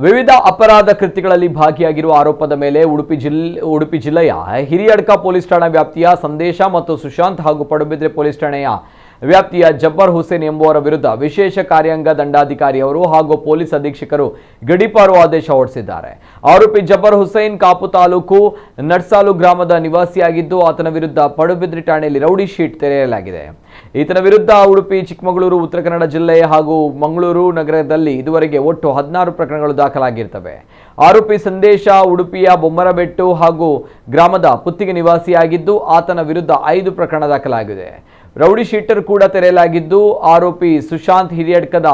ವಿವಿಧ ಅಪರಾಧ ಕೃತ್ಯಗಳಲ್ಲಿ ಭಾಗಿಯಾಗಿರುವ ಆರೋಪದ ಮೇಲೆ ಉಡುಪಿ ಜಿಲ್ಲೆಯ ಹಿರಿಯಡ್ಕ ಪೊಲೀಸ್ ಠಾಣಾ ವ್ಯಾಪ್ತಿಯ ಸಂದೇಶ ಮತ್ತು ಸುಶಾಂತ್ ಹಾಗೂ ಪಡುಬಿದ್ರೆ ಪೊಲೀಸ್ ಠಾಣೆಯ ವ್ಯಾಪ್ತಿಯ ಜಬ್ಬರ್ ಹುಸೇನ್ ಎಂಬುವರ ವಿರುದ್ಧ ವಿಶೇಷ ಕಾರ್ಯಾಂಗ ದಂಡಾಧಿಕಾರಿಯವರು ಹಾಗೂ ಪೊಲೀಸ್ ಅಧೀಕ್ಷಕರು ಗಡೀಪಾರು ಆದೇಶ ಹೊರಡಿಸಿದ್ದಾರೆ. ಆರೋಪಿ ಜಬ್ಬರ್ ಹುಸೇನ್ ಕಾಪು ತಾಲೂಕು ನಡ್ಸಾಲು ಗ್ರಾಮದ ನಿವಾಸಿಯಾಗಿದ್ದು ಆತನ ವಿರುದ್ಧ ಪಡುಬಿದ್ರೆ ಠಾಣೆಯಲ್ಲಿ ರೌಡಿ ಶೀಟ್ ತೆರೆಯಲಾಗಿದೆ. ಈತನ ವಿರುದ್ಧ ಉಡುಪಿ, ಚಿಕ್ಕಮಗಳೂರು, ಉತ್ತರ ಕನ್ನಡ ಜಿಲ್ಲೆ ಹಾಗೂ ಮಂಗಳೂರು ನಗರದಲ್ಲಿ ಇದುವರೆಗೆ ಒಟ್ಟು 16 ಪ್ರಕರಣಗಳು ದಾಖಲಾಗಿರ್ತವೆ. ಆರೋಪಿ ಸಂದೇಶ ಉಡುಪಿಯ ಬೊಮ್ಮರಬೆಟ್ಟು ಹಾಗೂ ಗ್ರಾಮದ ಪುತ್ತಿಗೆ ನಿವಾಸಿಯಾಗಿದ್ದು ಆತನ ವಿರುದ್ಧ 5 ಪ್ರಕರಣ ದಾಖಲಾಗಿದೆ. ರೌಡಿ ಶೀಟರ್ ಕೂಡ ತೆರೆಯಲಾಗಿದ್ದು ಆರೋಪಿ ಸುಶಾಂತ್ ಹಿರಿಯಡ್ಕದ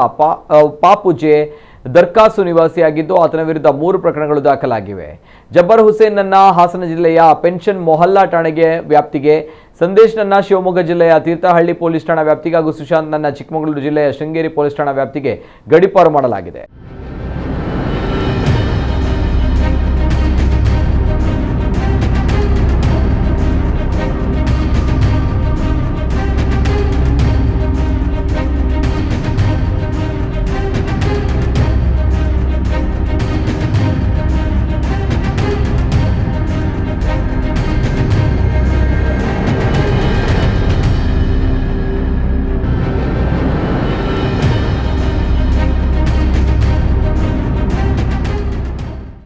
ಪಾಪುಜೆ ದರ್ಕಾಸು ನಿವಾಸಿಯಾಗಿದ್ದು ಆತನ ವಿರುದ್ಧ 3 ಪ್ರಕರಣಗಳು ದಾಖಲಾಗಿವೆ. ಜಬ್ಬರ್ ಹುಸೇನ್ ನನ್ನ ಹಾಸನ ಜಿಲ್ಲೆಯ ಪೆನ್ಷನ್ ಮೊಹಲ್ಲಾ ಠಾಣೆಗೆ ವ್ಯಾಪ್ತಿಗೆ, ಸಂದೇಶ್ ನನ್ನ ಶಿವಮೊಗ್ಗ ಜಿಲ್ಲೆಯ ತೀರ್ಥಹಳ್ಳಿ ಪೊಲೀಸ್ ಠಾಣಾ ವ್ಯಾಪ್ತಿಗೆ ಹಾಗೂ ಸುಶಾಂತ್ ನನ್ನ ಚಿಕ್ಕಮಗಳೂರು ಜಿಲ್ಲೆಯ ಶೃಂಗೇರಿ ಪೊಲೀಸ್ ಠಾಣಾ ವ್ಯಾಪ್ತಿಗೆ ಗಡೀಪಾರು ಮಾಡಲಾಗಿದೆ.